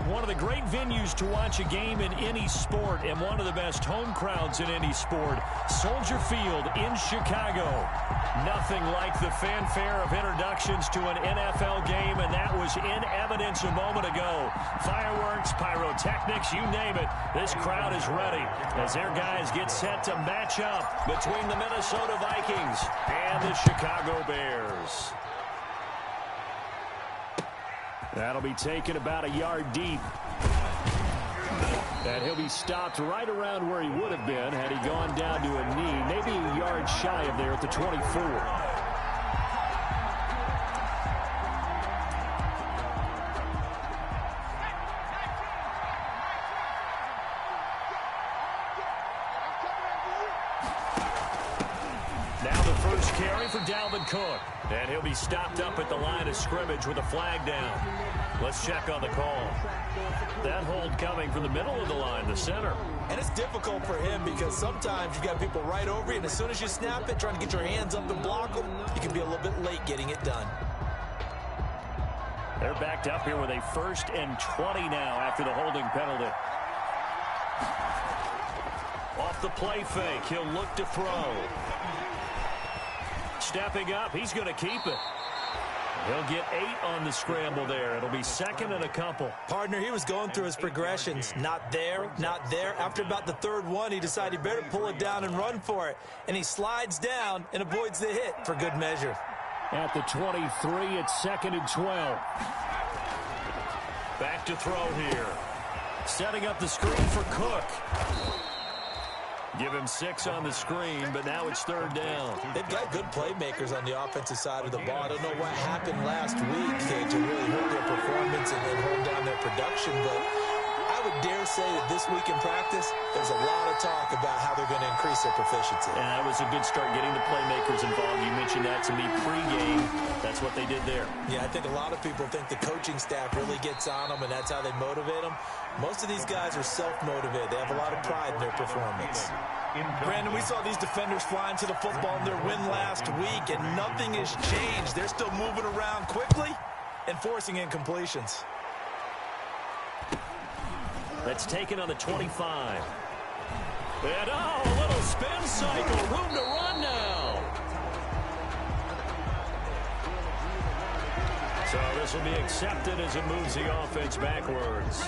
One of the great venues to watch a game in any sport and one of the best home crowds in any sport. Soldier Field in Chicago. Nothing like the fanfare of introductions to an NFL game, and that was in evidence a moment ago. Fireworks, pyrotechnics, you name it. This crowd is ready as their guys get set to match up between the Minnesota Vikings and the Chicago Bears. That'll be taken about a yard deep. And he'll be stopped right around where he would have been had he gone down to a knee, maybe a yard shy of there at the 24. Now the first carry for Dalvin Cook. And he'll be stopped up at the line of scrimmage with a flag down. Let's check on the call. That hold coming from the middle of the line, the center. And it's difficult for him because sometimes you've got people right over you, and as soon as you snap it, trying to get your hands up and block them, you can be a little bit late getting it done. They're backed up here with a 1st and 20 now after the holding penalty. Off the play fake, he'll look to throw. Stepping up, he's going to keep it. He'll get 8 on the scramble there. It'll be 2nd and a couple. Partner, he was going through his progressions. Not there, not there. After about the 3rd one, he decided he better pull it down and run for it. And he slides down and avoids the hit for good measure. At the 23, it's 2nd and 12. Back to throw here. Setting up the screen for Cook. Give him 6 on the screen, but now it's 3rd down. They've got good playmakers on the offensive side of the ball. I don't know what happened last week to really hurt their performance and hold down their production, but I would dare say that this week in practice, there's a lot of talk about how they're going to increase their proficiency. Yeah, that was a good start getting the playmakers involved. You mentioned that to me pregame. That's what they did there. Yeah, I think a lot of people think the coaching staff really gets on them, and that's how they motivate them. Most of these guys are self-motivated. They have a lot of pride in their performance. Brandon, we saw these defenders flying to the football in their win last week, and nothing has changed. They're still moving around quickly and forcing incompletions. That's taken on the 25. And, oh, a little spin cycle. Room to run now. So this will be accepted as it moves the offense backwards.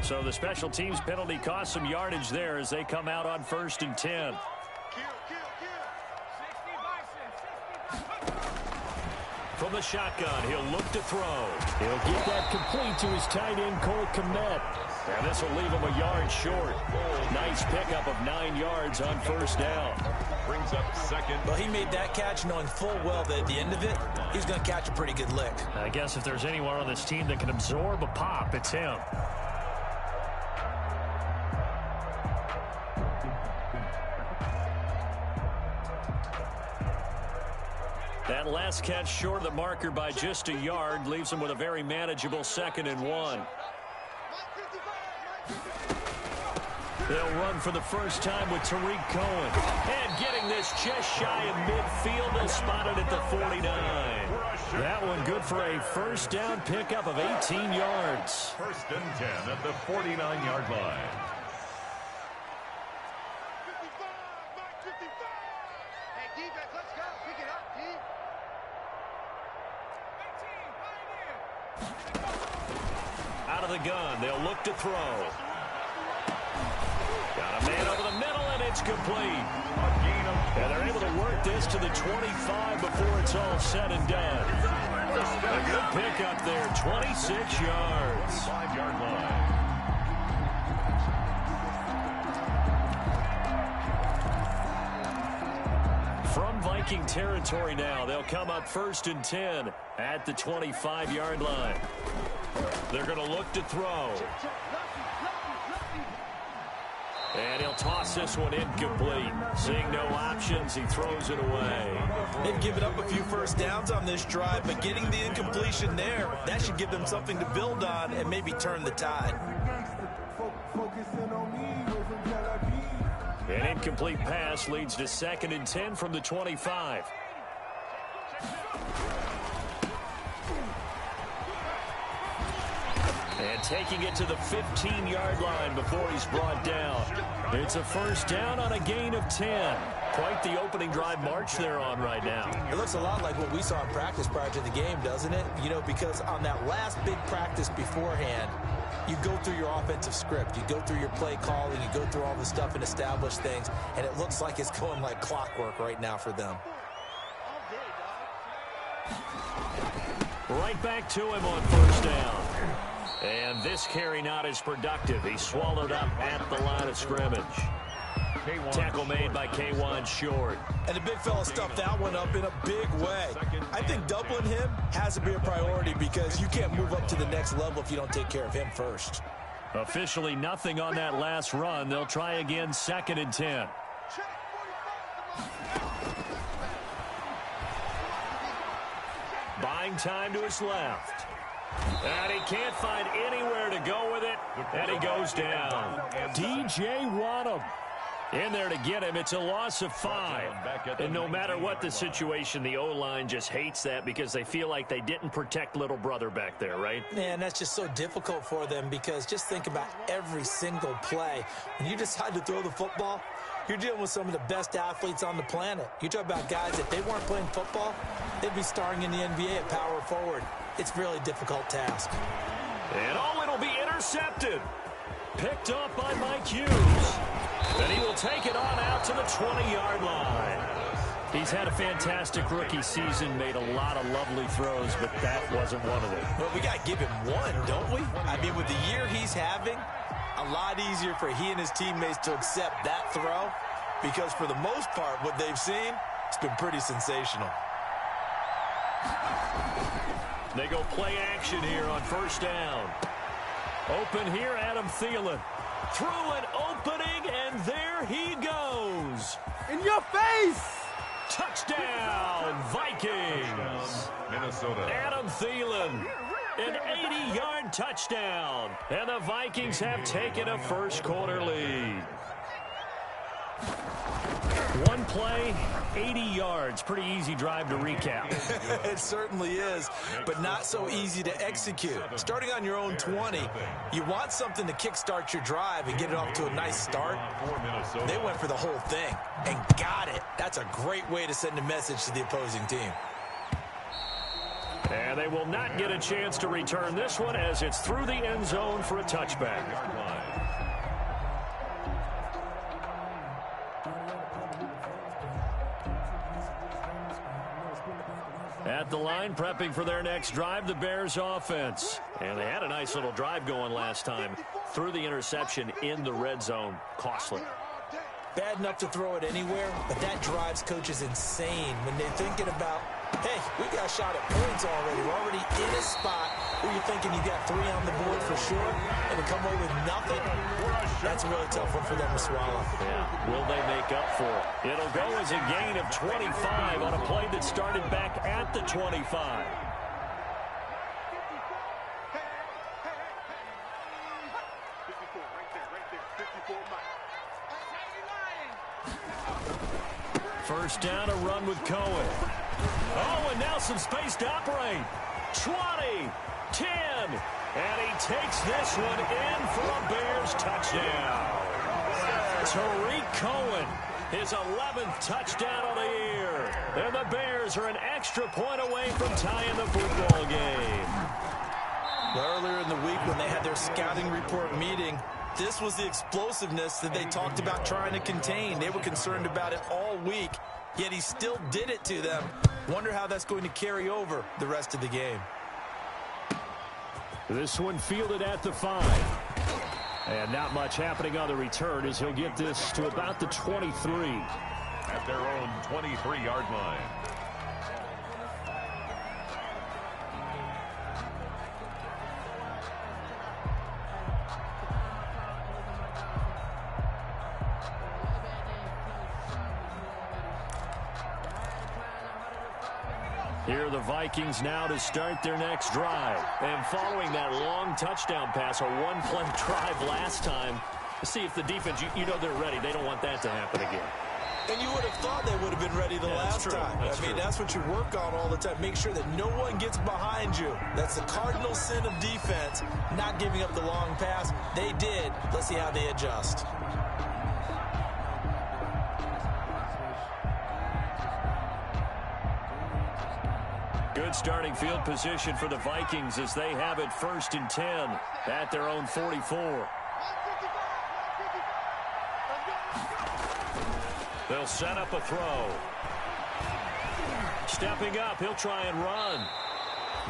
So the special teams penalty cost some yardage there as they come out on 1st and 10. From the shotgun, he'll look to throw. He'll get that complete to his tight end, Cole Kmet. And this will leave him a yard short. Nice pickup of 9 yards on 1st down. Brings up 2nd. Well, he made that catch knowing full well that at the end of it, he's going to catch a pretty good lick. I guess if there's anyone on this team that can absorb a pop, it's him. That last catch short of the marker by just a yard leaves him with a very manageable 2nd and 1. They'll run for the first time with Tariq Cohen. And getting this just shy of midfield, they'll spot it at the 49. That one good for a 1st down pickup of 18 yards. 1st and 10 at the 49-yard line. Out of the gun, they'll look to throw. Got a man over the middle, and it's complete. And they're able to work this to the 25 before it's all said and done. A good pickup there, 26 yards. 5-yard line. From Viking territory now, they'll come up 1st and 10 at the 25-yard line. They're going to look to throw. And he'll toss this one incomplete. Seeing no options, he throws it away. They've given up a few first downs on this drive, but getting the incompletion there, that should give them something to build on and maybe turn the tide. An incomplete pass leads to 2nd and 10 from the 25. And taking it to the 15-yard line before he's brought down. It's a first down on a gain of 10. Quite the opening drive march they're on right now. It looks a lot like what we saw in practice prior to the game, doesn't it? You know, because on that last big practice beforehand, you go through your offensive script. You go through your play calling. You go through all the stuff and establish things. And it looks like it's going like clockwork right now for them. Right back to him on first down. And this carry not as productive. He's swallowed up at the line of scrimmage. Tackle made by K1 Short. And the big fella stuffed that one up in a big way. I think doubling him has to be a priority because you can't move up to the next level if you don't take care of him first. Officially nothing on that last run. They'll try again 2nd and 10. Buying time to his left. And he can't find anywhere to go with it. And he goes down. DJ Rodham in there to get him. It's a loss of 5. And no matter what the situation, the O-line just hates that because they feel like they didn't protect little brother back there, right? Man, that's just so difficult for them because just think about every single play. When you decide to throw the football, you're dealing with some of the best athletes on the planet. You talk about guys, if they weren't playing football, they'd be starring in the NBA at power forward. It's a really difficult task. And it'll be intercepted. Picked up by Mike Hughes. And he will take it on out to the 20-yard line. He's had a fantastic rookie season, made a lot of lovely throws, but that wasn't one of them. Well, we got to give him one, don't we? I mean, with the year he's having, a lot easier for he and his teammates to accept that throw because for the most part, what they've seen, it's been pretty sensational. They go play action here on first down. Open here, Adam Thielen. Through an opening, and there he goes. In your face! Touchdown, Vikings. Minnesota. Adam Thielen, an 80-yard touchdown. And the Vikings have taken a first-quarter lead. One play, 80 yards. Pretty easy drive to recap. It certainly is, but not so easy to execute. Starting on your own 20, you want something to kickstart your drive and get it off to a nice start. They went for the whole thing and got it. That's a great way to send a message to the opposing team. And they will not get a chance to return this one as it's through the end zone for a touchback. At the line, prepping for their next drive, the Bears offense. And they had a nice little drive going last time. Through the interception in the red zone. Costly. Bad enough to throw it anywhere, but that drives coaches insane when they're thinking about, hey, we got a shot at points already. We're already in a spot where you're thinking you got 3 on the board for sure, and to come away with nothing, that's a really tough one for them to swallow. Yeah. Will they make up for it? It'll go as a gain of 25 on a play that started back at the 25. First down, a run with Cohen. Oh, and now some space to operate. 20, 10, and he takes this one in for a Bears touchdown. Tariq Cohen, his 11th touchdown of the year. And the Bears are an extra point away from tying the football game. Earlier in the week when they had their scouting report meeting, this was the explosiveness that they talked about trying to contain. They were concerned about it all week, yet he still did it to them. Wonder how that's going to carry over the rest of the game. This one fielded at the 5. And not much happening on the return as he'll get this to about the 23. At their own 23-yard line. Here are the Vikings now to start their next drive. And following that long touchdown pass, a one-play drive last time, see if the defense, you know they're ready. They don't want that to happen again. And you would have thought they would have been ready the last time. I mean, that's what you work on all the time. Make sure that no one gets behind you. That's the cardinal sin of defense, not giving up the long pass. They did. Let's see how they adjust. Good starting field position for the Vikings as they have it 1st and 10 at their own 44. They'll set up a throw. Stepping up, he'll try and run.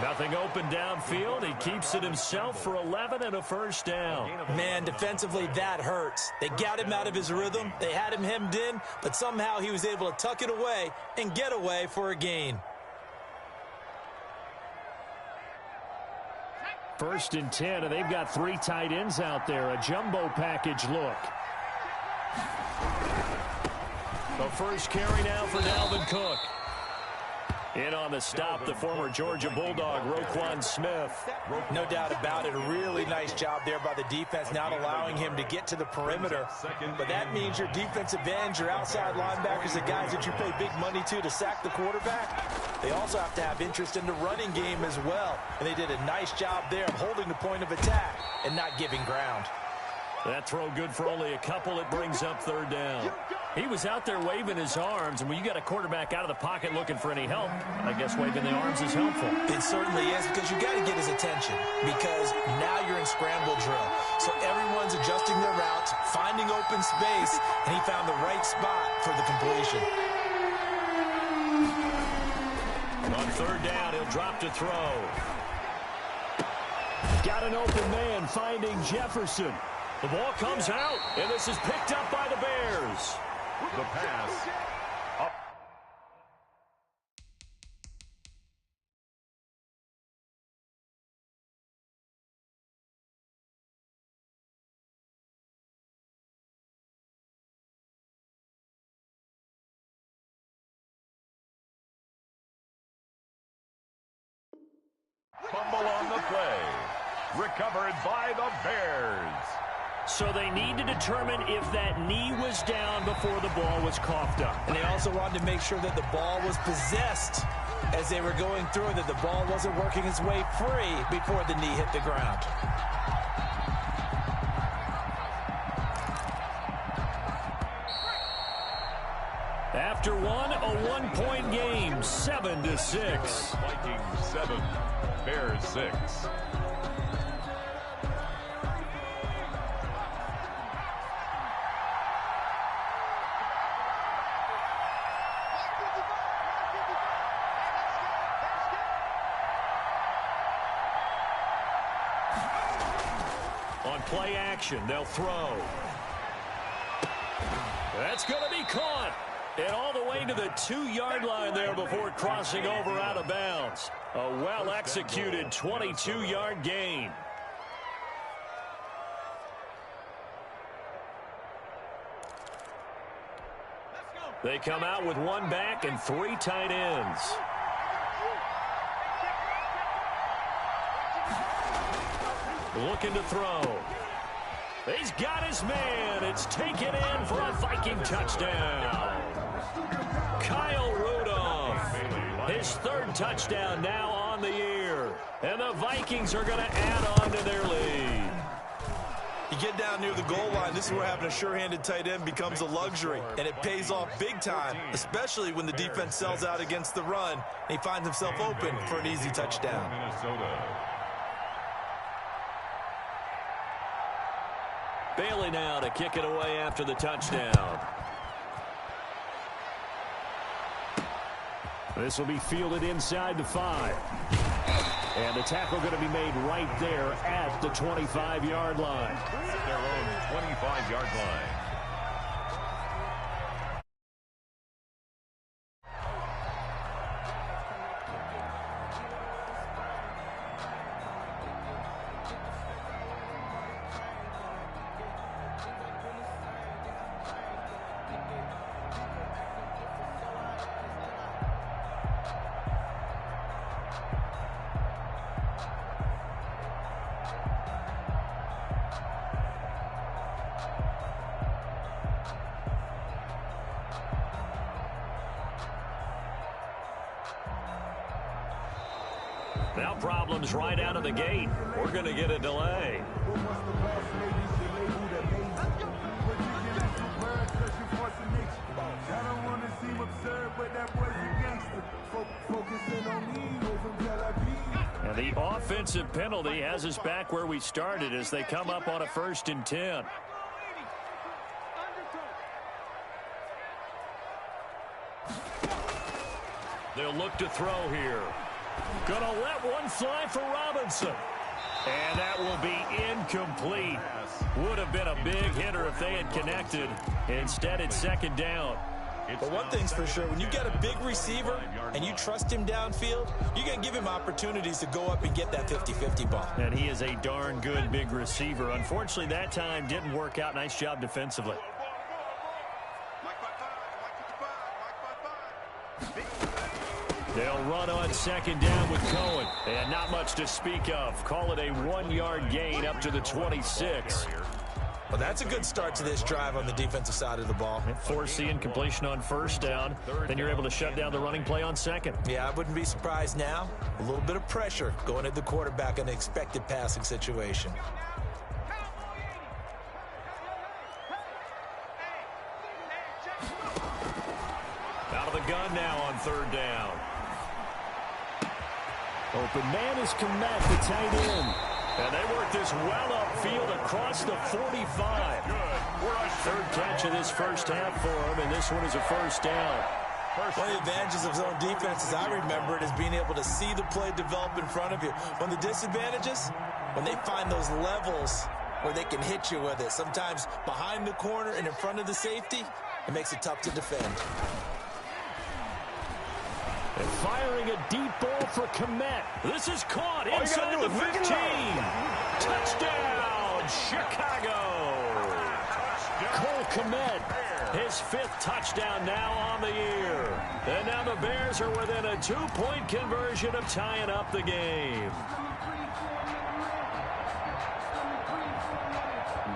Nothing open downfield. He keeps it himself for 11 and a first down. Man, defensively, that hurts. They got him out of his rhythm. They had him hemmed in, but somehow he was able to tuck it away and get away for a gain. 1st and 10, and they've got 3 tight ends out there. A jumbo package look. The first carry now for Dalvin Cook. In on the stop, the former Georgia Bulldog, Roquan Smith. No doubt about it. A really nice job there by the defense, not allowing him to get to the perimeter. But that means your defensive ends, your outside linebackers, the guys that you pay big money to sack the quarterback, they also have to have interest in the running game as well. And they did a nice job there of holding the point of attack and not giving ground. That throw good for only a couple. It brings up 3rd down. He was out there waving his arms, and when you got a quarterback out of the pocket looking for any help, I guess waving the arms is helpful. It certainly is, because you got to get his attention, because now you're in scramble drill. So everyone's adjusting their routes, finding open space, and he found the right spot for the completion. On 3rd down, he'll drop to throw. Got an open man finding Jefferson. The ball comes out, and this is picked up by the Bears. The pass. Up. Fumble on the play. Recovered by the Bears. So they need to determine if that knee was down before the ball was coughed up. And they also wanted to make sure that the ball was possessed as they were going through it, that the ball wasn't working its way free before the knee hit the ground. After a one-point game, 7-6. Vikings 7, Bears 6. On play action, they'll throw. That's going to be caught. And all the way to the 2-yard line there before crossing over out of bounds. A well-executed 22-yard gain. They come out with 1 back and 3 tight ends. Looking to throw. He's got his man. It's taken in for a Viking touchdown. Kyle Rudolph, his 3rd touchdown now on the year. And the Vikings are going to add on to their lead. You get down near the goal line, this is where having a sure-handed tight end becomes a luxury. And it pays off big time, especially when the defense sells out against the run. And he finds himself open for an easy touchdown. Minnesota. Bailey now to kick it away after the touchdown. This will be fielded inside the 5. And the tackle going to be made right there at the 25-yard line. At their own 25-yard line. Now problems right out of the gate. We're going to get a delay. And the offensive penalty has us back where we started as they come up on a 1st and 10. They'll look to throw here. Gonna let one fly for Robinson. And that will be incomplete. Would have been a big hitter if they had connected. Instead, it's 2nd down. But one thing's for sure, when you got a big receiver and you trust him downfield, you're going to give him opportunities to go up and get that 50-50 ball. And he is a darn good big receiver. Unfortunately, that time didn't work out. Nice job defensively. They'll run on 2nd down with Cohen. And not much to speak of. Call it a 1-yard gain up to the 26. Well, that's a good start to this drive on the defensive side of the ball. Forcing completion on 1st down. Then you're able to shut down the running play on 2nd. Yeah, I wouldn't be surprised now. A little bit of pressure going at the quarterback in an expected passing situation. Out of the gun now on 3rd down. Open man is Komet, the tight end. And they work this well upfield across the 45. 3rd catch of this 1st half for him, and this one is a 1st down. One of the advantages of zone defense, as I remember it, is being able to see the play develop in front of you. One of the disadvantages, when they find those levels where they can hit you with it, sometimes behind the corner and in front of the safety, it makes it tough to defend. And firing a deep ball for Komet. This is caught inside the 15. Touchdown, Chicago. Cole Komet, his 5th touchdown now on the year. And now the Bears are within a 2-point conversion of tying up the game.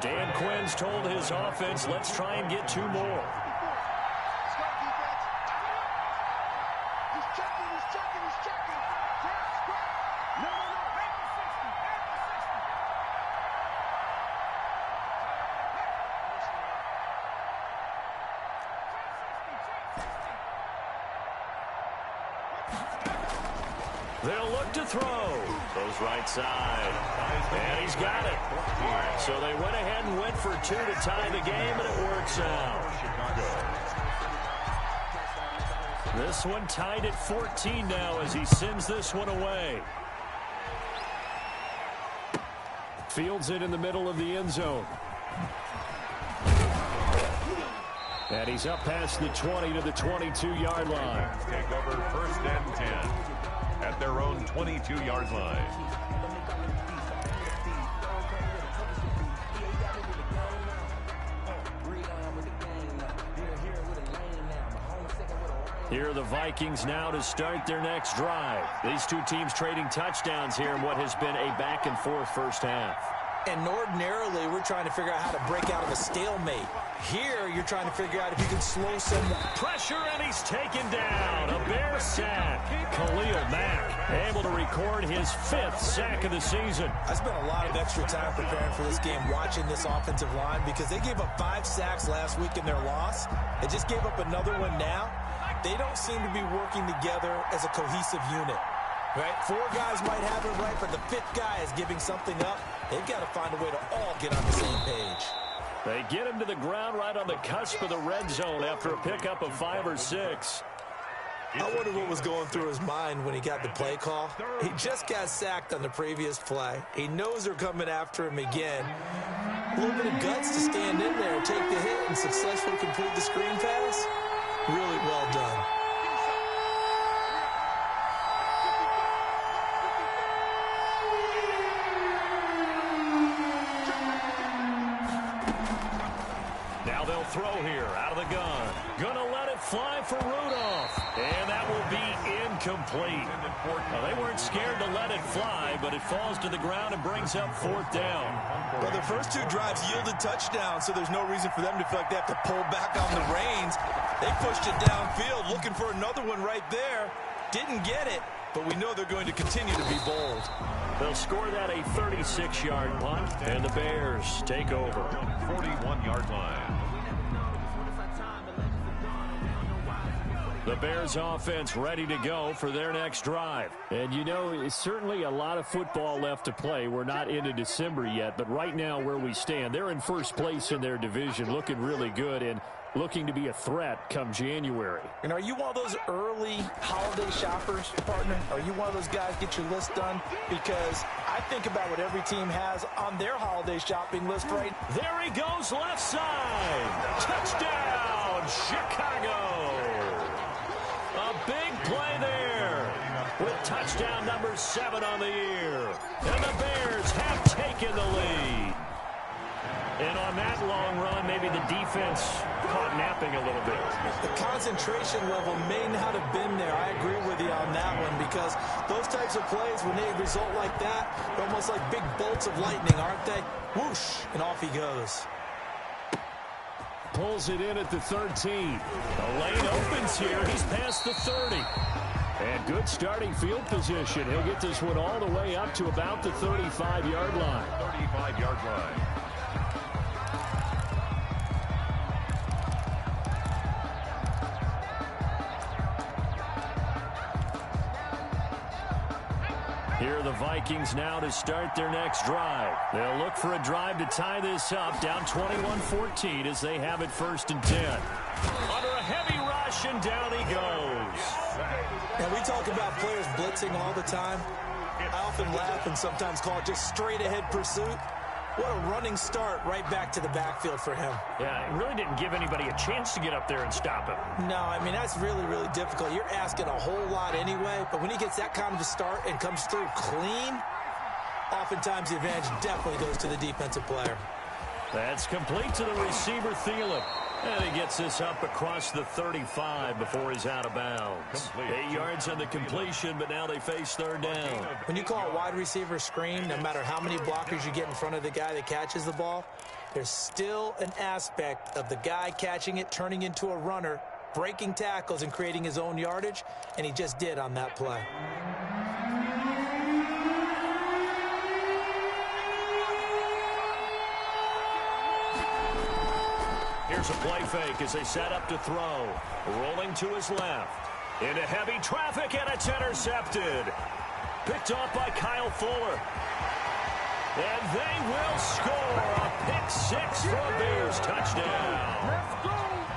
Dan Quinn's told his offense, let's try and get 2 more. They'll look to throw. Goes right side. And he's got it. So they went ahead and went for 2 to tie the game, and it works out. This one tied at 14 now as he sends this one away. Fields it in the middle of the end zone. And he's up past the 20 to the 22-yard line. Take over 1st and 10 at their own 22-yard line. Here are the Vikings now to start their next drive. These two teams trading touchdowns here in what has been a back-and-forth 1st half. And ordinarily, we're trying to figure out how to break out of a stalemate. Here, you're trying to figure out if you can slow someone. Pressure, and he's taken down. A Bear sack. Khalil Mack able to record his 5th sack of the season. I spent a lot of extra time preparing for this game, watching this offensive line, because they gave up 5 sacks last week in their loss. They just gave up another one now. They don't seem to be working together as a cohesive unit. Right? 4 guys might have it right, but the 5th guy is giving something up. They've got to find a way to all get on the same page. They get him to the ground right on the cusp of the red zone after a pickup of 5 or 6. I wonder what was going through his mind when he got the play call. He just got sacked on the previous play. He knows they're coming after him again. A little bit of guts to stand in there, take the hit, and successfully complete the screen pass. Really well done. Now they'll throw here out of the gun. Gonna let it fly for Rudolph. And that will be incomplete. Now, they weren't scared to let it fly, but it falls to the ground and brings up 4th down. Well, the first 2 drives yielded touchdowns, so there's no reason for them to feel like they have to pull back on the reins. They pushed it downfield, looking for another one right there. Didn't get it. but we know they're going to continue to be bold. They'll score that a 36-yard punt, and the Bears take over. 41-yard line. The Bears offense ready to go for their next drive. And you know, it's certainly a lot of football left to play. We're not into December yet, but right now where we stand, they're in first place in their division, looking really good and looking to be a threat come January. And are you one of those early holiday shoppers, partner? Are you one of those guys get your list done? Because I think about what every team has on their holiday shopping list right. There he goes, left side. Touchdown, Chicago. A big play there with touchdown number 7 on the year. And the Bears have taken the lead. And on that long run, maybe the defense caught napping a little bit. The concentration level may not have been there. I agree with you on that one, because those types of plays, when they result like that, they're almost like big bolts of lightning, aren't they? Whoosh, and off he goes. Pulls it in at the 13. The lane opens here. He's past the 30. And good starting field position. He'll get this one all the way up to about the 35-yard line. 35-yard line. Here are the Vikings now to start their next drive. They'll look for a drive to tie this up, down 21-14 as they have it 1st and 10. Under a heavy rush, and down he goes. Now, we talk about players blitzing all the time. I often laugh and sometimes call it just straight-ahead pursuit. What a running start right back to the backfield for him. Yeah, it really didn't give anybody a chance to get up there and stop him. No, I mean, that's really, really difficult. You're asking a whole lot anyway, but when he gets that kind of a start and comes through clean, oftentimes the advantage definitely goes to the defensive player. That's complete to the receiver, Thielen. And he gets this up across the 35 before he's out of bounds. 8 yards on the completion, but now they face 3rd down. When you call a wide receiver screen, no matter how many blockers you get in front of the guy that catches the ball, there's still an aspect of the guy catching it, turning into a runner, breaking tackles and creating his own yardage, and he just did on that play. Here's a play fake as they set up to throw. Rolling to his left. Into heavy traffic, and it's intercepted. Picked off by Kyle Fuller. And they will score a pick 6 for a Bears touchdown. Let's go.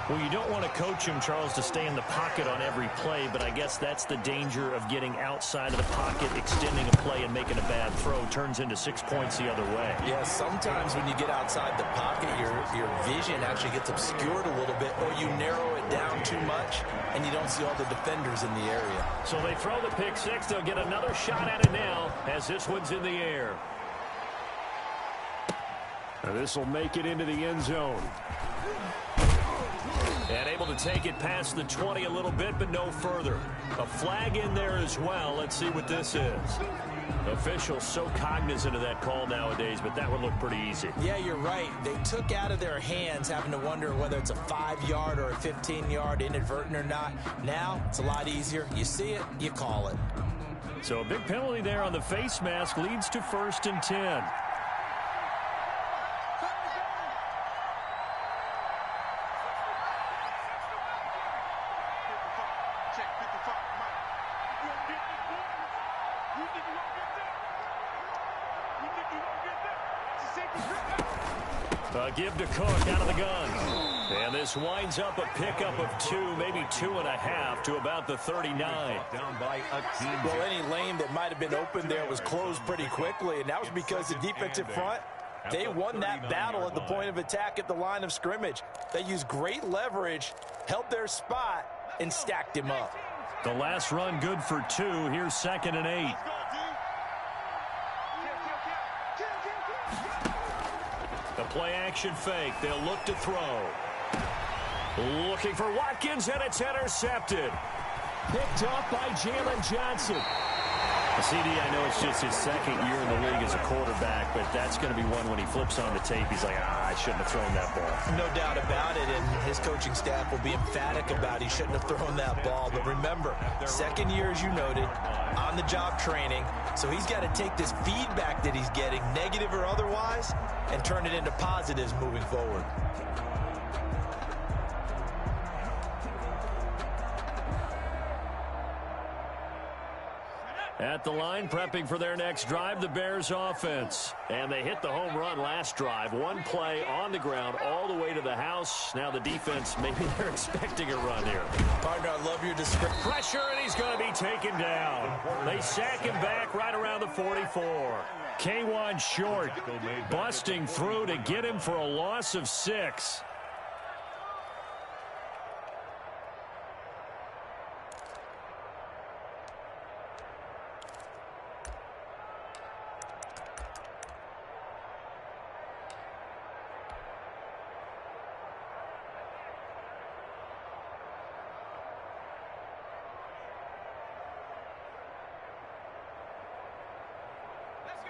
Well, you don't want to coach him, Charles, to stay in the pocket on every play, but I guess that's the danger of getting outside of the pocket, extending a play, and making a bad throw. Turns into 6 points the other way. Yeah, sometimes when you get outside the pocket, your vision actually gets obscured a little bit, or you narrow it down too much, and you don't see all the defenders in the area. So they throw the pick 6. They'll get another shot at it now as this one's in the air. Now this will make it into the end zone. And able to take it past the 20 a little bit, but no further. A flag in there as well. Let's see what this is. Officials so cognizant of that call nowadays, but that would look pretty easy. Yeah, you're right. They took out of their hands having to wonder whether it's a 5-yard or a 15-yard inadvertent or not. Now, it's a lot easier. You see it, you call it. So a big penalty there on the face mask leads to 1st and 10. Give to Cook out of the gun. And this winds up a pickup of 2, maybe 2.5 to about the 39. Down by a team. Well, any lane that might have been open there was closed pretty quickly, and that was because the defensive front, they won that battle at the point of attack at the line of scrimmage. They used great leverage, held their spot, and stacked him up. The last run good for 2. Here's 2nd and 8. The play action fake. They'll look to throw. Looking for Watkins, and it's intercepted. Picked off by Jalen Johnson. CD, I know it's just his second year in the league as a quarterback, but that's going to be one when he flips on the tape, he's like, I shouldn't have thrown that ball. No doubt about it, and his coaching staff will be emphatic about he shouldn't have thrown that ball. But remember, second year, as you noted, on-the-job training, so he's got to take this feedback that he's getting, negative or otherwise, and turn it into positives moving forward. At the line, prepping for their next drive, the Bears offense. And they hit the home run last drive. One play on the ground all the way to the house. Now the defense, maybe they're expecting a run here. Partner, I love your description. Pressure, and he's going to be taken down. They sack him back right around the 44. K1 short, busting through to get him for a loss of 6.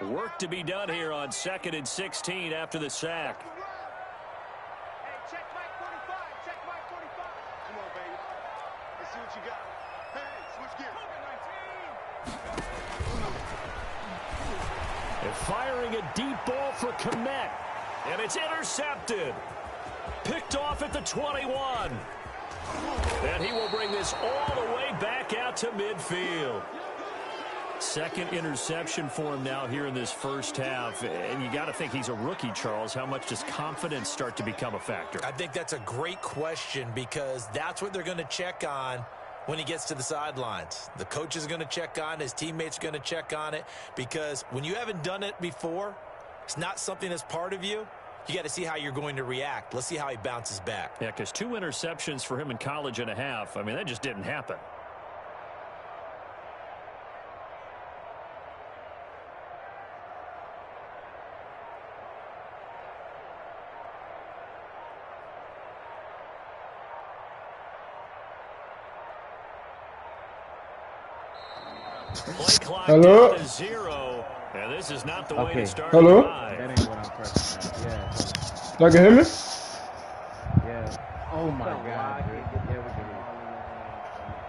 Work to be done here on 2nd and 16 after the sack. Hey, check Mike 45. Check Mike 45. Come on, baby. Let's see what you got. Hey, switch gears. And firing a deep ball for Komet. And it's intercepted. Picked off at the 21. And he will bring this all the way back out to midfield. Second interception for him now here in this first half. And you got to think he's a rookie, Charles. How much does confidence start to become a factor? I think that's a great question because that's what they're going to check on when he gets to the sidelines. The coach is going to check on, his teammates are going to check on it, because when you haven't done it before, it's not something that's part of you. You got to see how you're going to react. Let's see how he bounces back. Yeah, because 2 interceptions for him in college and a half. I mean, that just didn't happen. Play clock down to 0. And this is not the way to start the drive. That ain't what I'm pressing. Yeah. Y'all can hear me? Yeah. Oh my God.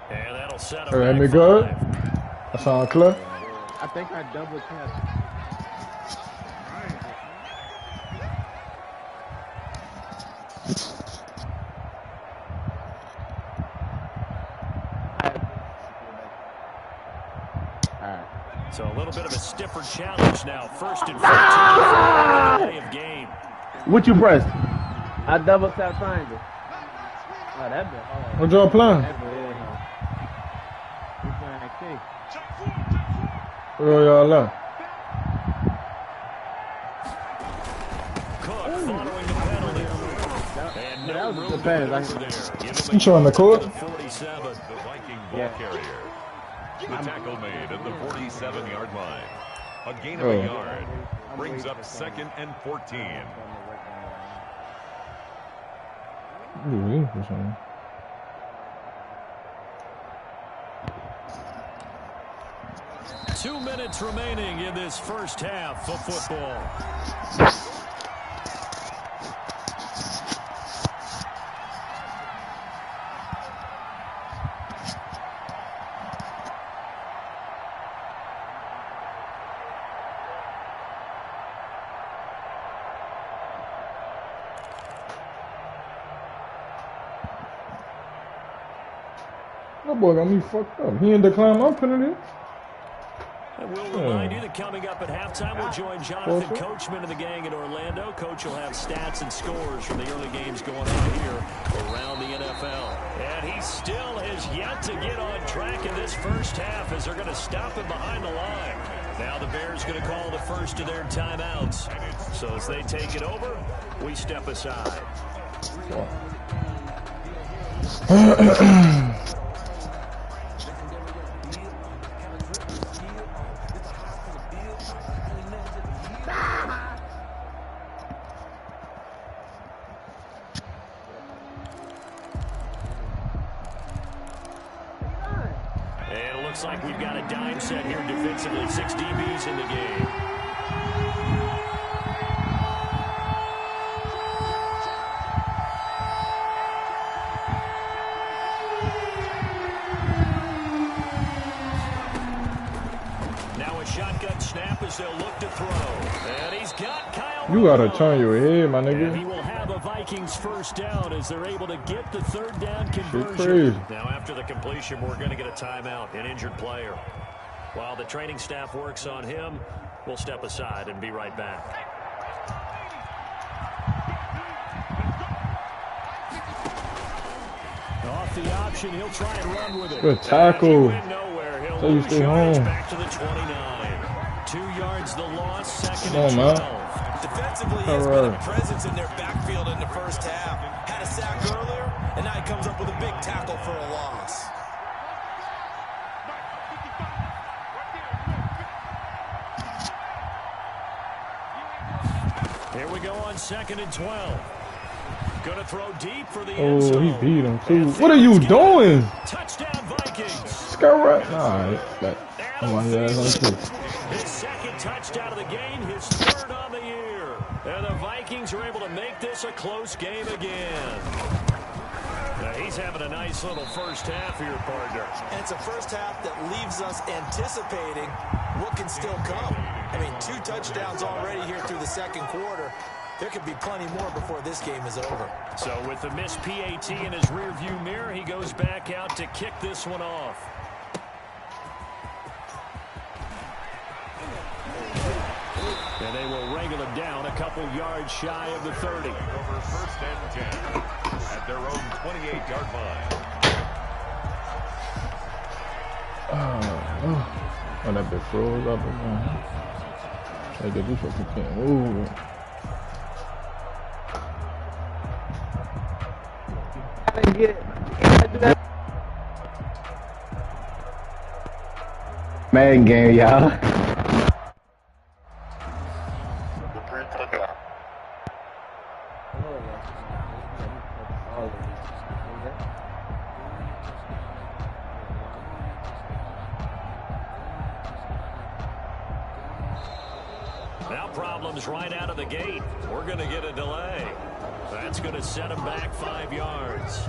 And that'll set up. Hear me good? I sound clear? I think I double tapped. So a little bit of a stiffer challenge now. 1st and 14 day of game. What you pressed? I double tap triangle. Oh, that been hard. What y'all playing? That been hard. We playing XT. Where y'all at? Cook following the penalty. And no that was room the to pass. maneuver there. Give him You trying to court? 47. The Viking ball carrier. The tackle made at the 47-yard line. A gain of a yard. Brings up 2nd and 14. Ooh, 2 minutes remaining in this first half of football. That boy got me fucked up. He ain't decline my penalty. I will remind you that coming up at halftime, we'll join Jonathan Coachman and the gang in Orlando. Coach will have stats and scores from the early games going on here around the NFL. And he still has yet to get on track in this first half as they're going to stop him behind the line. Now the Bears going to call the first of their timeouts. So as they take it over, we step aside. And it looks like we've got a dime set here defensively. 6 DBs in the game. Now a shotgun snap as they'll look to throw. And he's got Kyle. You gotta turn your head, my And he nigga. will have a Vikings first down as they're able to get the third down conversion. Crazy. Now after the completion, we're going to get a timeout, an injured player. While the training staff works on him, we'll step aside and be right back. Off the option, he'll try and run with it. Good tackle. And he went nowhere. He'll So you lose stay yardage home. back to the 29. 2 yards the loss, second Come on, and man. 12. Defensively, he has been a presence in their backfield in the first half. Had a sack earlier, and now he comes up with a big tackle for a loss. Here we go on second and 12. Gonna throw deep for the end Oh, zone. he beat him too. What are you doing? Touchdown Vikings. Scarrat? Nah, that. Come on, yeah, that's on His second touchdown of the game, his third on the year. And the Vikings are able to make this a close game again. Now, he's having a nice little first half here, partner. And it's a first half that leaves us anticipating what can still come. I mean, 2 touchdowns already here through the second quarter. There could be plenty more before this game is over. So with the missed PAT in his rearview mirror, he goes back out to kick this one off. And they will wrangle it down a couple yards shy of the 30. Over first and 10 at their own 28-yard line. Oh, that bitch froze up again. Like the defense can't move. Madden game, y'all. Now problems right out of the gate. We're going to get a delay. That's going to set him back 5 yards.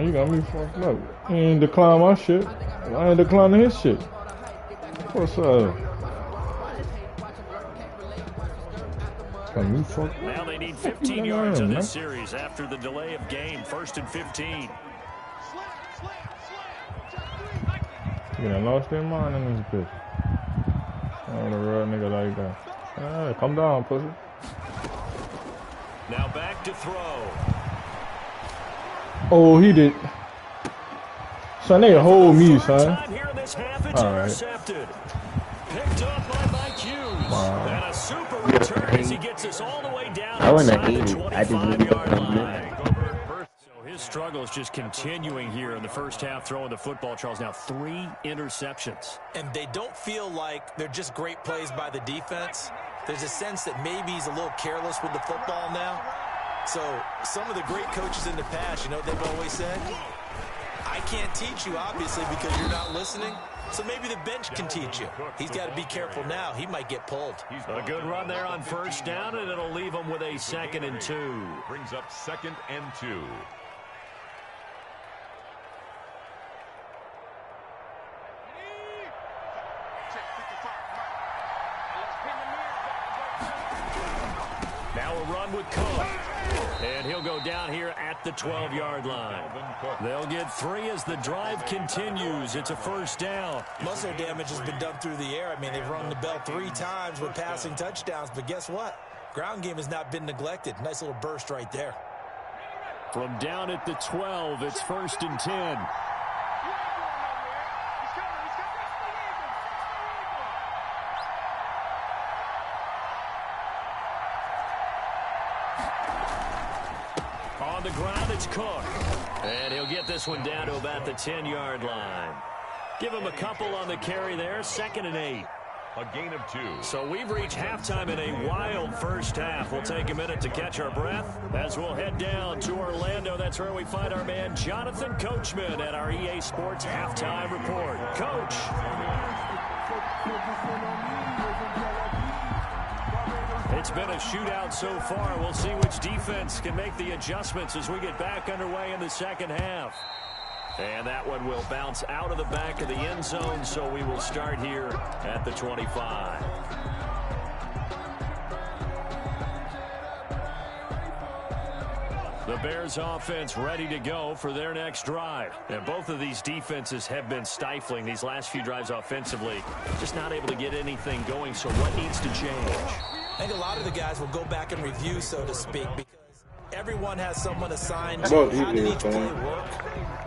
You got me fucked up. He ain't decline my shit. I ain't declining his shit. What's up? Got me fucked up. Now they need 15 yards in this series after the delay of game. 1st and 15. You done lost their mind in this bitch. I want a real nigga like that. Hey, come down, pussy. Now back to throw. Oh, he did. Son, they hold me, son. Here in this half, it's intercepted. Picked up by Mike Hughes. Wow. And a super return as he gets us all the way down I wouldn't inside have the hated it. I just wouldn't 25-yard have line. So his struggle is just continuing here in the first half, throwing the football, Charles. Now 3 interceptions. And they don't feel like they're just great plays by the defense. There's a sense that maybe he's a little careless with the football now. So some of the great coaches in the past, you know what they've always said? I can't teach you, obviously, because you're not listening. So maybe the bench can teach you. He's got to be careful now. He might get pulled. A good run there on first down, and it'll leave him with a 2nd and 2. Brings up 2nd and 2. Now a run with Cook. And he'll go down here at the 12-yard line. They'll get 3 as the drive continues. It's a first down. Muscle damage has been done through the air. I mean, they've rung the bell 3 times with passing touchdowns. But guess what? Ground game has not been neglected. Nice little burst right there. From down at the 12, it's 1st and 10. On the ground, it's Cook. And he'll get this one down to about the 10-yard line. Give him a couple on the carry there. 2nd and 8. A gain of 2. So we've reached halftime in a wild first half. We'll take a minute to catch our breath as we'll head down to Orlando. That's where we find our man Jonathan Coachman at our EA Sports Halftime Report. Coach. It's been a shootout so far. We'll see which defense can make the adjustments as we get back underway in the second half. And that one will bounce out of the back of the end zone, so we will start here at the 25. The Bears offense ready to go for their next drive. And both of these defenses have been stifling these last few drives offensively. Just not able to get anything going, so what needs to change? I think a lot of the guys will go back and review, so to speak, because everyone has someone assigned to how did each play work.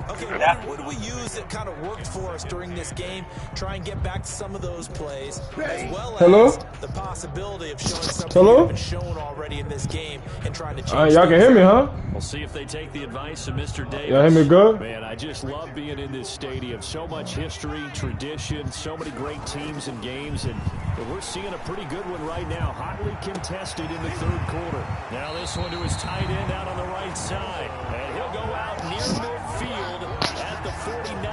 Okay, what do we use that kind of worked for us during this game? Try and get back to some of those plays, as well as the possibility of showing something that been shown already in this game and trying to change. Y'all can hear me, huh? We'll see if they take the advice of Mr. Davis. Y'all hear me good? Man, I just love being in this stadium. So much history, tradition, so many great teams and games, and we're seeing a pretty good one right now. Hotly contested in the third quarter. Now this one to his tight end out on the right side. And he'll go out near midfield at the 49.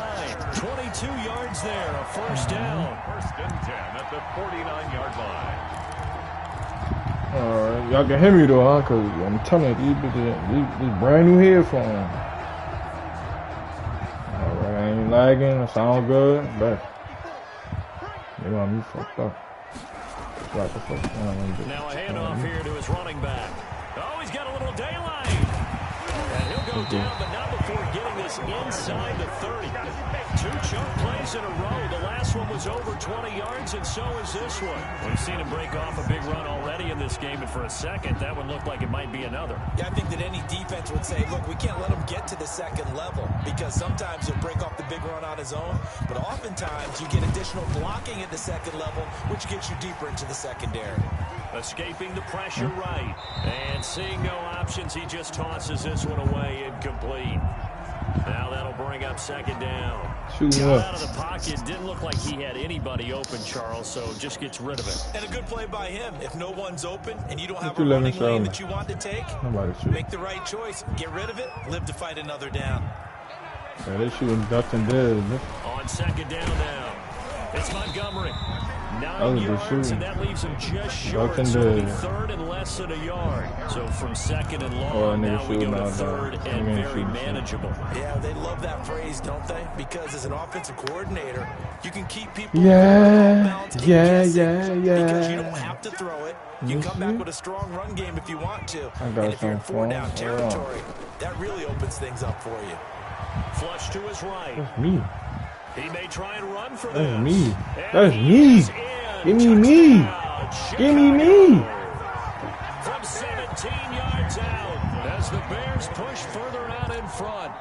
22 yards there, a first down. First and 10 at the 49-yard line. Alright, y'all can hear me though, huh? Cause I'm telling you, these brand new headphones. Alright, I ain't lagging, I sound good. Back. They want me fucked up. Now a handoff here to his running back. Oh, he's got a little daylight. And he'll go down, but not before getting this inside the 30. 2 chunk plays in a row. The last one was over 20 yards, and so is this one. We've seen him break off a big run already in this game, and for a second, that one looked like it might be another. Yeah, I think that any defense would say, look, we can't let him get to the second level, because sometimes he'll break off the big run on his own, but oftentimes you get additional blocking at the second level, which gets you deeper into the secondary. Escaping the pressure right, and seeing no options, he just tosses this one away, incomplete. Now that'll bring up second down. Out of the pocket, didn't look like he had anybody open, Charles, so just gets rid of it. And a good play by him. If no one's open and you don't have a running lane that you want to take, make the right choice. Get rid of it, live to fight another down. Yeah, they shooting ducks and dead. On second down now, it's Montgomery. 9 yards, and that leaves him just short. So third and less than a yard. So from second and long, now we go to third and very manageable. Yeah, they love that phrase, don't they? Because as an offensive coordinator, you can keep people Because you don't have to throw it. You can come back with a strong run game if you want to. And if you're in 4-down territory, that really opens things up for you. Flush to his right. That's me. He may try and run for That's this. me. That's me. Give me me. Give me me. From 17 yards out as the Bears push further out in front.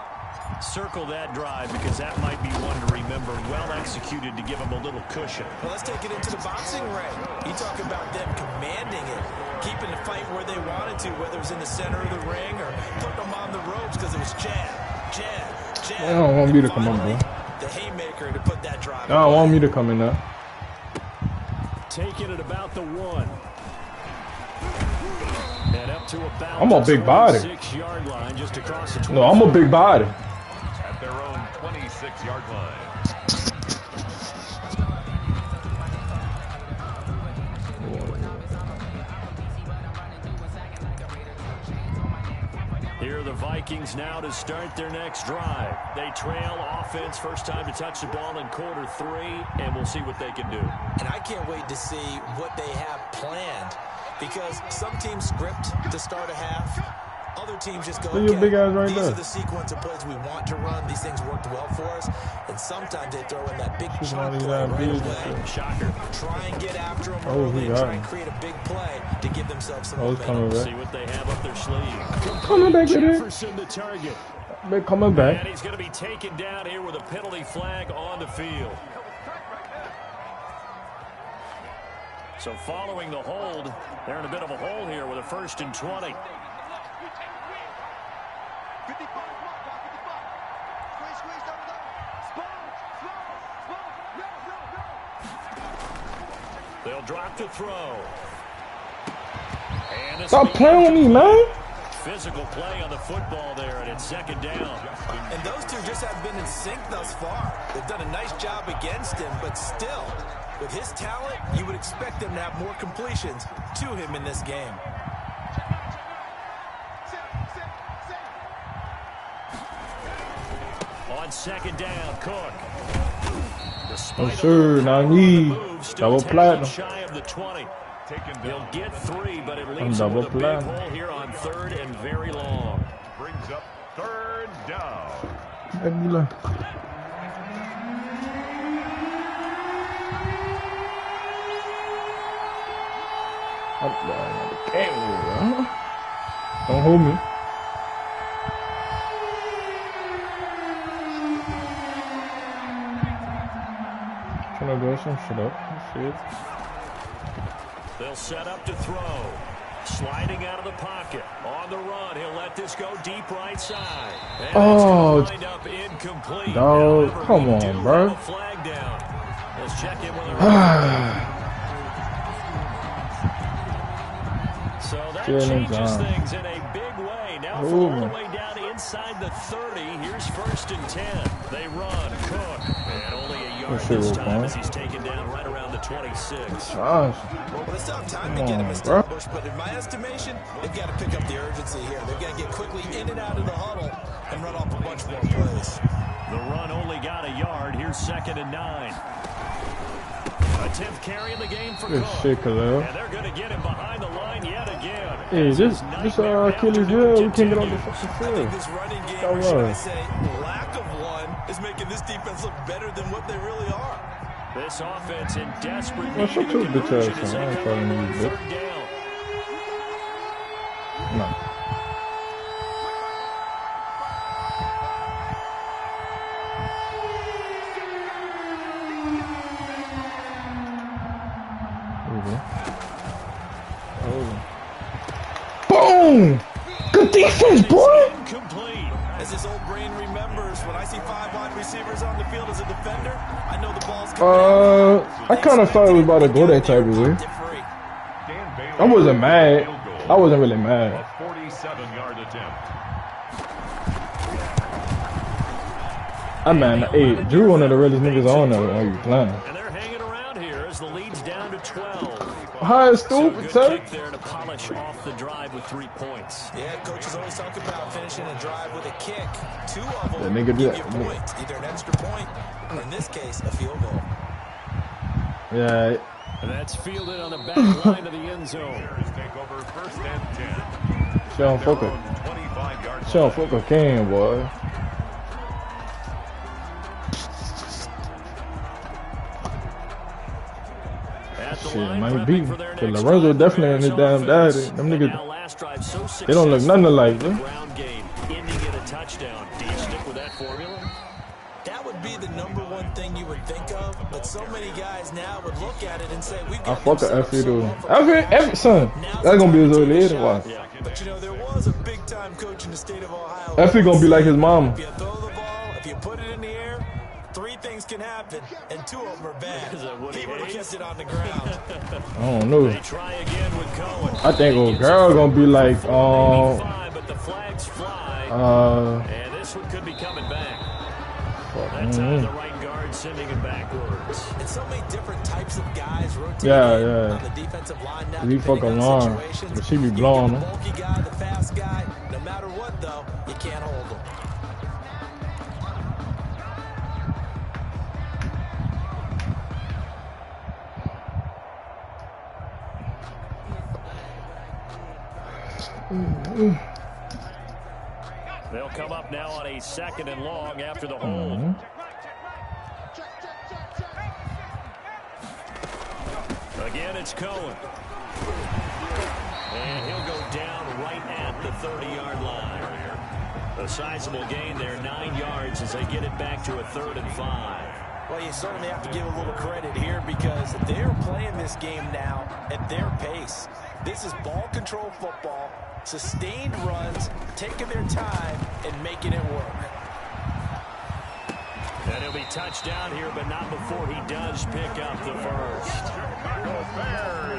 Circle that drive because that might be one to remember. Well executed to give him a little cushion. Well, let's take it into the boxing ring. You talk about them commanding it, keeping the fight where they wanted to, whether it was in the center of the ring or putting them on the ropes because it was jab, jab, jab. I don't want me to come up, bro. The haymaker to put that drive. I don't want me to come in there. Taking it about the 1. And up to about I'm a big body. 6-yard line just across the 20. No, I'm a big body. At their own 26-yard line. Here are the Vikings now to start their next drive. They trail offense, first time to touch the ball in quarter 3, and we'll see what they can do. And I can't wait to see what they have planned, because some teams script to start a half. Other teams just go, okay, big ass right these there. are the sequence of plays we want to run. These things worked well for us. And sometimes they throw in that big chunk play right away. Shocker. Try and get after them early and try and create a big play to give themselves some momentum. See what they have up their sleeve. Coming back with it. Jefferson the target. They're coming back. And he's going to be taken down here with a penalty flag on the field. So following the hold, they're in a bit of a hole here with a 1st and 20. They'll drop to throw. And stop playing with me, man. Physical play on the football there, and it's second down. And those two just haven't been in sync thus far. They've done a nice job against him, but still, with his talent, you would expect them to have more completions to him in this game. On second down, Cook. Oh, sure, not me. Double platinum. Shy of the 20. He'll get 3, but it I'm leaves him double with a big platinum. hole here on 3rd and very long. Brings up 3rd down. Regular. Don't hold me. Trying to go some shit up. Shit. They'll set up to throw. Sliding out of the pocket. On the run, he'll let this go deep right side. And Oh, it's wind up incomplete. dog, However, come we on, do bro. have a flag down. Let's check in with a So that changes things in a big way. Now all the way down inside the 30. Here's 1st and 10. They run. Cook. And only a yard this time as he's taken down right around the 26. Gosh. Well, they still have time to get him established, but in my estimation, they've got to pick up the urgency here. They've got to get quickly in and out of the huddle and run off a bunch more plays. The run only got a yard. Here's 2nd and 9. A 10th carry in the game for Cook. Shit, and they're going to get him behind the line yet again. Hey, this Achilles heel, we can't get on the fucking I field. think this running game, or should I say, lack of one, is making this defense look better than what they really are. This offense in desperate Well, need shut of your a bitch conversion ass as up. they I ain't come calling up you on bitch. 3rd down. No. Boom! Good defense, boy! Incomplete. As his old brain remembers, when I see 5 wide receivers on the field as a defender, I know the ball's coming. I kind of thought it was about to go that type of way. I wasn't mad. I wasn't really mad. A 47-yard attempt. Man, hey, Drew one of the realest niggas on there while you playing. And they're hanging around here as the lead's down to 12. Hi, stupid, Good sir. kick there to polish off the drive with 3 points. Yeah, coaches always talk about finishing a drive with a kick. 2 of them That nigga give do you that. points, either an extra point, or in this case, a field goal. Yeah. And that's fielded on the back line of the end zone. Take over 1st and 10. She don't fuck her. 25-yard She don't fuck her can, boy. Shit, might be. Cause Lorenzo definitely in his damn daddy. Them niggas, they don't look nothing alike, bro. Ground game, ending in a touchdown. Do you stick with that formula? That would be the #1 thing you would think of, but so many guys now would look at it and say, we've I got fuck with themselves Effie, so dude. well for Effie, son. That's gonna be his old lady. Watch. But you know, there was a big-time coach in the state of Ohio. Effie gonna be like his mama. If you throw the ball, if you put it in the air, 3 things can happen, and 2 of them are bad. He would have kept it on the ground. I don't know. They try again with Cohen. I think old girl gonna be like, but the flags fly. And this one could be coming back. That time the right guard sending it backwards. And so many different types of guys rotating Yeah. on the defensive line now. We fuck alarm, but she be blowing The them. bulky guy, the fast guy. No matter what, though, you can't hold him. They'll come up now on a 2nd and long after the hold. Again, it's Cohen. And he'll go down right at the 30-yard line. A sizable gain there, 9 yards as they get it back to a 3rd and 5. Well, you certainly have to give a little credit here because they're playing this game now at their pace. This is ball control football, sustained runs, taking their time and making it work. And he'll be touched down here, but not before he does pick up the first.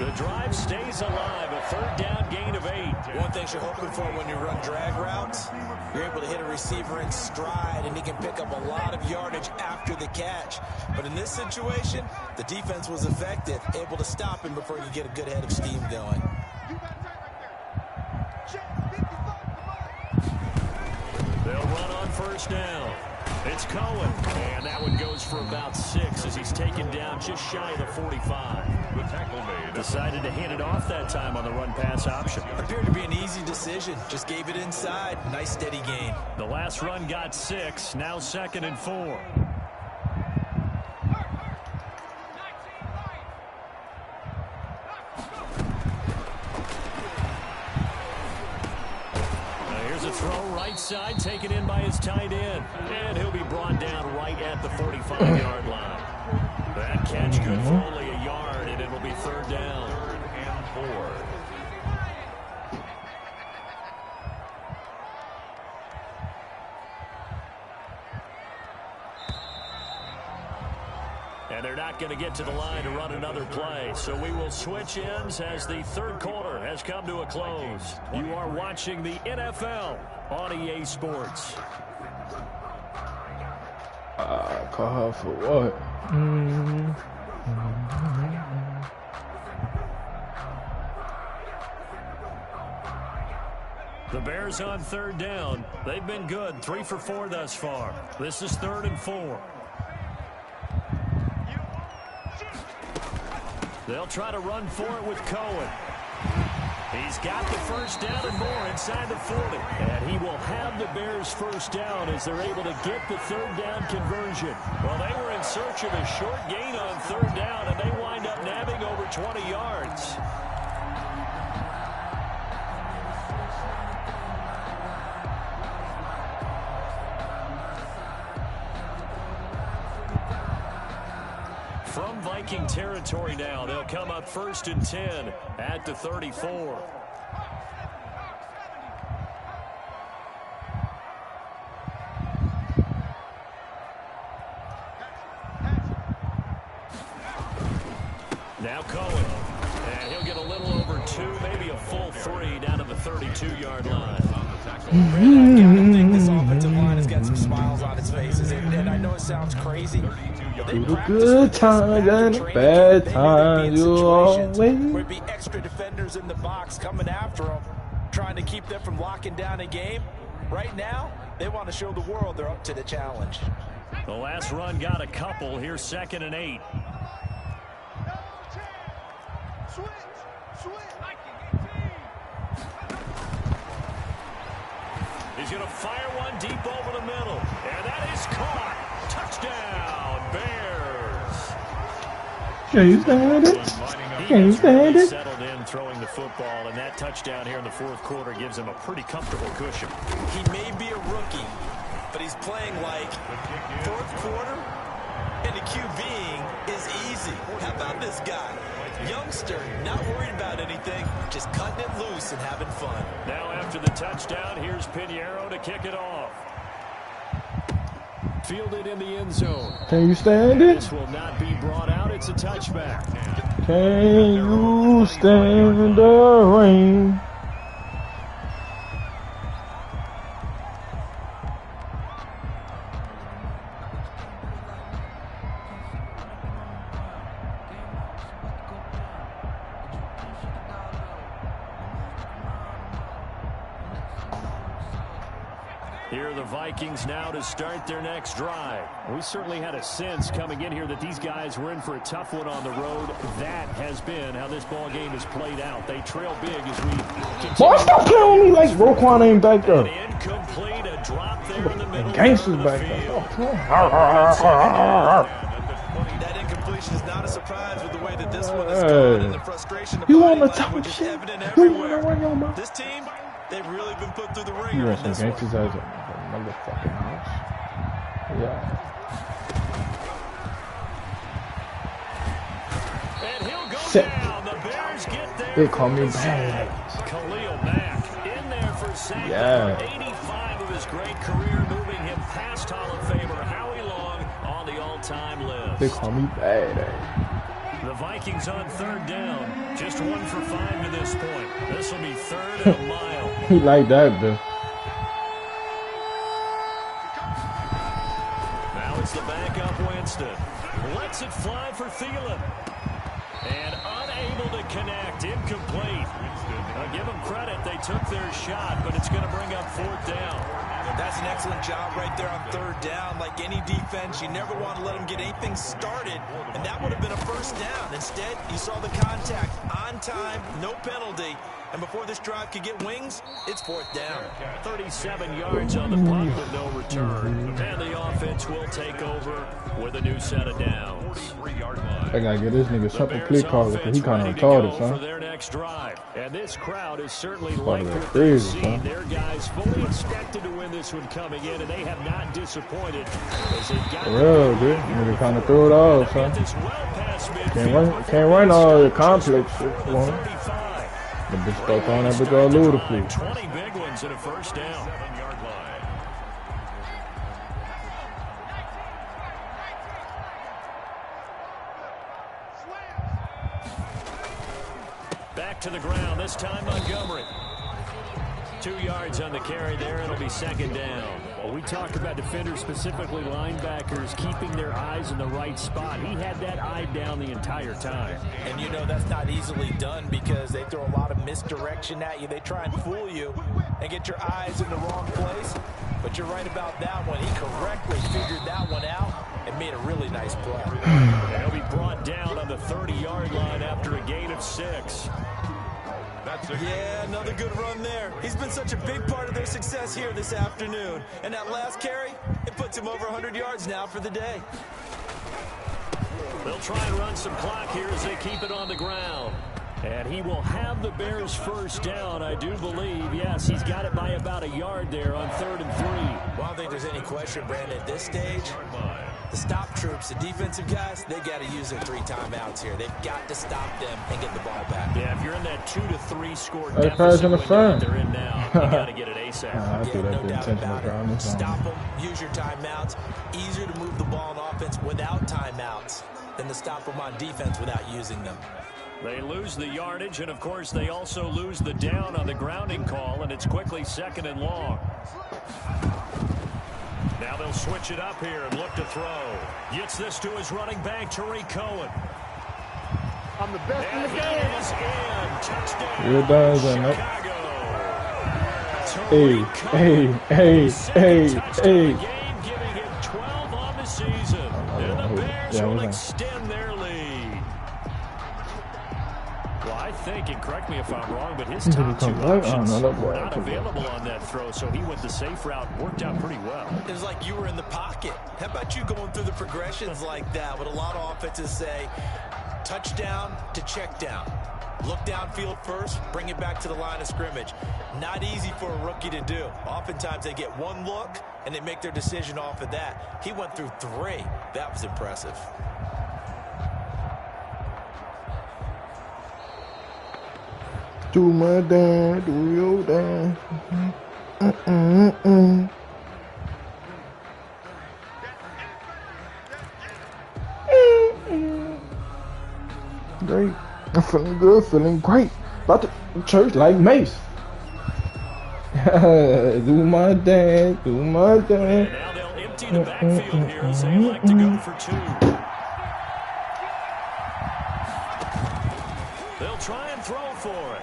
The drive stays alive. A third down gain of 8. One thing you're hoping for when you run drag routes, you're able to hit a receiver in stride, and he can pick up a lot of yardage after the catch. But in this situation, the defense was effective, able to stop him before you get a good head of steam going. They'll run on first down. It's Cohen, and that one goes for about 6 as he's taken down just shy of the 45. The tackle made. Decided to hand it off that time on the run-pass option. Appeared to be an easy decision. Just gave it inside. Nice steady gain. The last run got 6. Now 2nd and 4. Right side, taken in by his tight end. And he'll be brought down right at the 45-yard line. That catch good for only a yard, and it'll be 3rd down. 3rd and 4. And they're not going to get to the line to run another play. So we will switch ends as the 3rd quarter has come to a close. You are watching the NFL on EA Sports. Call her for what? The Bears on 3rd down. They've been good. 3 for 4 thus far. This is 3rd and 4. They'll try to run for it with Cohen. He's got the first down and more inside the 40. And he will have the Bears first down as they're able to get the 3rd down conversion. Well, they were in search of a short gain on 3rd down, and they wind up nabbing over 20 yards. From Viking territory now, they'll come up 1st and 10 at the 34. Now Cohen, and he'll get a little over 2, maybe a full 3 down to the 32-yard line. I gotta think this offensive line has got some smiles on its faces, and I know it sounds crazy. Through the good times and the bad times, you always. There'd be extra defenders in the box coming after them, trying to keep them from locking down a game. Right now, they want to show the world they're up to the challenge. The last run got a couple. Here's 2nd and 8. He's going to fire one deep over the middle. And that is caught. Touchdown, Bears. Can you stand it? Can you stand it? Settled in throwing the football, and that touchdown here in the 4th quarter gives him a pretty comfortable cushion. He may be a rookie, but he's playing like 4th quarter, and the QBing is easy. How about this guy? Youngster, not worried about anything, just cutting it loose and having fun. Now after the touchdown, here's Pinheiro to kick it off. Fielded in the end zone. Can you stand it? This will not be brought out. It's a touchback. Can you stand the rain? Here are the Vikings now to start their next drive. We certainly had a sense coming in here that these guys were in for a tough one on the road. That has been how this ball game has played out. They trail big as we continue. Boy, stop playing with me like Roquan ain't back there. Incomplete, a drop there in the middle. Gangsters back there. That incompletion is not a surprise with the way that this one is going, and the frustration of You want to body talk language is shit? evident You want to everywhere. run your mouth? This team, they've really been put through the You ringer want in some this one. gangsters out there? Motherfucking house. Yeah. And he'll go Sick. down. The Bears get there. They call me bad. Khalil Mack in there for sack Yeah. number 85 of his great career, moving him past Hall of Famer Howie Long on the all-time list. They call me bad. The Vikings on 3rd down. Just 1 for 5 to this point. This will be 3rd and a mile. He like that, though. Now it's the backup Winston. Lets it fly for Thielen. And unable to connect. Incomplete. I'll give them credit. They took their shot, but it's going to bring up 4th down. That's an excellent job right there on 3rd down. Like any defense, you never want to let them get anything started, and that would have been a 1st down. Instead, you saw the contact on time, no penalty, and before this drive could get wings, it's 4th down. 37 yards on the punt with no return. And the offense will take over with a new set of downs. I gotta get this nigga something play call because he kind of retarded, son. For their next drive. And this crowd is certainly Fucking like what crazy, they've seen. son. Their guys fully expected to win this one coming in, and they have not disappointed. As they got Real good. Nigga kind of threw it off, son. this well past midfield. Can't run all the complex shit for him. The bitch stuck on that bitch all over the place. 20 big ones and a 1st down. Back to the ground, this time Montgomery. 2 yards on the carry there, it'll be 2nd down. Well, we talked about defenders, specifically linebackers, keeping their eyes in the right spot. He had that eye down the entire time. And you know that's not easily done because they throw a lot of misdirection at you. They try and fool you and get your eyes in the wrong place. But you're right about that one. He correctly figured that one out and made a really nice play. He'll be brought down on the 30-yard line after a gain of 6. Yeah, another good run there. He's been such a big part of their success here this afternoon. And that last carry, it puts him over 100 yards now for the day. They'll try and run some clock here as they keep it on the ground. And he will have the Bears' 1st down, I do believe. Yes, he's got it by about a yard there on 3rd and 3. Well, I don't think there's any question, Brandon, at this stage, the stop troops, the defensive guys, they got to use their 3 timeouts here. They've got to stop them and get the ball back. Yeah, if you're in that 2 to 3 score Hey, deficit in the front. they're in now, you got to get it ASAP. I threw that no bit doubt intentional about around it. this Stop them, use your timeouts. Easier to move the ball on offense without timeouts than to stop them on defense without using them. They lose the yardage, and of course they also lose the down on the grounding call, and it's quickly 2nd and long. Now they'll switch it up here and look to throw. Gets this to his running back, Tariq Cohen. I'm the best in And the he game. is in. Touchdown, You're done, Zach. Chicago. Hey, Tariq Cohen, hey, second hey, touchdown hey. of the game, giving him 12 on the season. And the Bears Yeah, will we're extend their lead. Well, I think, and correct me if I'm wrong, but his top 2 options were not available on that throw, so he went the safe route, worked out pretty well. It was like you were in the pocket. How about you going through the progressions like that? What a lot of offenses say, touchdown to check down. Look downfield first, bring it back to the line of scrimmage. Not easy for a rookie to do. Oftentimes they get one look, and they make their decision off of that. He went through 3. That was impressive. Do my dance, do your dance. Great. I'm feeling good, feeling great. About to church like Mace. Do my dance, do my dance. And now they'll empty the backfield here as they elect to go for 2. They'll try and throw for it.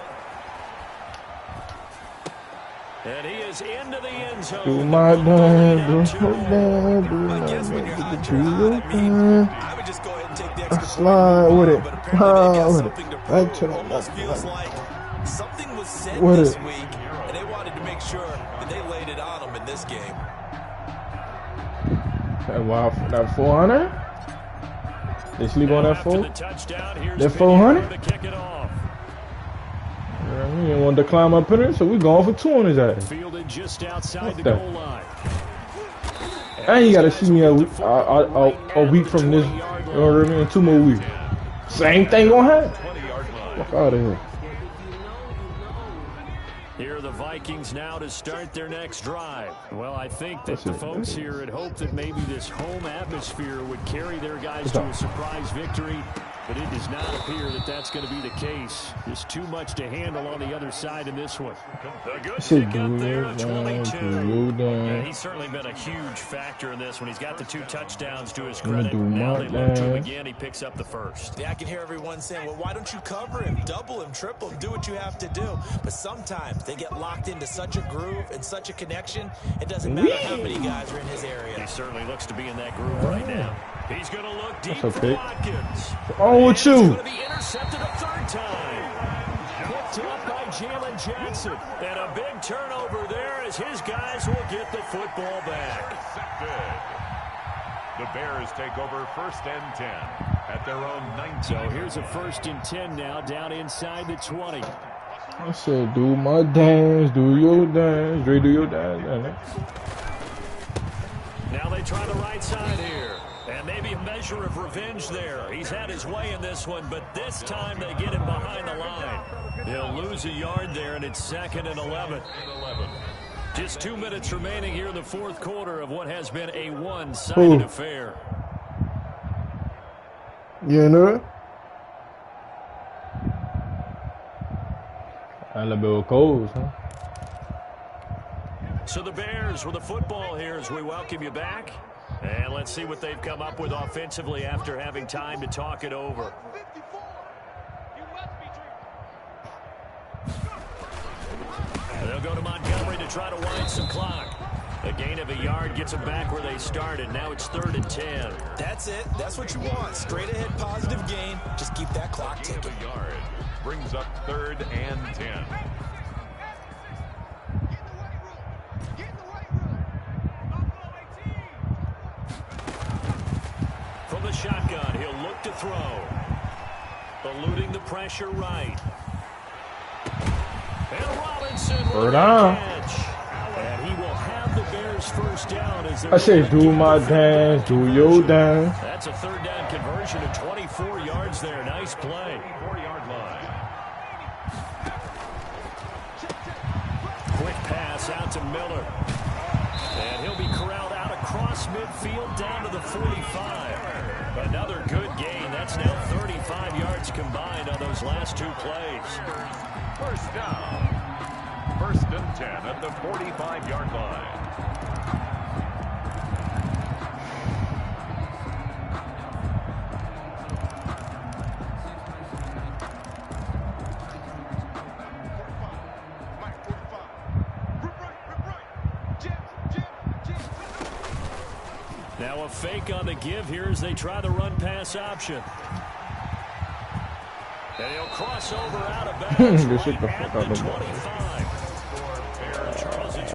And he is into the end zone. Do my dance, do my dance, do I my guess when you're dance, hot, do you're your hot. I mean, dance. I would just go ahead and take the extra Slide point. with it. But apparently they got Slide with it. something to Back prove. to the Almost left. feels like something was said With this it. week, and they wanted to make sure that they laid it on them in this game. That wow, that 400? They sleep on that After 4? the touchdown, here's That 400? Video to kick it off. We didn't want to climb up in it, so we going for 2 on his ass. Fielded just outside the that? goal line. And you gotta see me a week from this, you know what I mean? 2 more weeks. Same thing gonna happen. Fuck out of here. Here are the Vikings now to start their next drive. Well, I think that the folks here had hoped that maybe this home atmosphere would carry their guys to a surprise victory. But it does not appear that that's going to be the case. Just too much to handle on the other side in this one. A good pick up there to 22. And he's certainly been a huge factor in this one. He's got the 2 touchdowns to his credit. Now they look to him again. He picks up the first. Yeah, I can hear everyone saying, well, why don't you cover him, double him, triple him, do what you have to do. But sometimes they get locked into such a groove and such a connection, it doesn't matter how many guys are in his area. He certainly looks to be in that groove right now. He's going to look deep for Watkins. Oh, with you. He's going to be intercepted a 3rd time. Picked up by Jalen Jackson. And a big turnover there as his guys will get the football back. The Bears take over 1st and 10 at their own 19. So here's a 1st and 10 now down inside the 20. I said, do my dance, do your dance, Dre, do your dance. Now they try the right side here. And maybe a measure of revenge there. He's had his way in this one, but this time they get him behind the line. He'll lose a yard there, and it's 2nd and 11. Just 2 minutes remaining here in the 4th quarter of what has been a one-sided affair. You know? Alabama Coles, huh? So the Bears with the football here as we welcome you back. And let's see what they've come up with offensively after having time to talk it over. They'll go to Montgomery to try to wind some clock. A gain of a yard gets them back where they started. Now it's 3rd and 10. That's it. That's what you want. Straight ahead positive gain. Just keep that clock ticking. A yard brings up 3rd and 10. From the shotgun, he'll look to throw. Eluding the pressure right. And Robinson will catch. And he will have the Bears 1st down. As I say, do my dance, do your dance. That's a 3rd down conversion of 24 yards there. Nice play. 4-yard line. Quick pass out to Miller. And he'll be corralled out across midfield down to the 45. Another good gain. That's now 35 yards combined on those last 2 plays. 1st down. 1st and 10 at the 45-yard line. Now a fake on the give here as they try the run-pass option. And he'll cross over out of bounds right at the 25.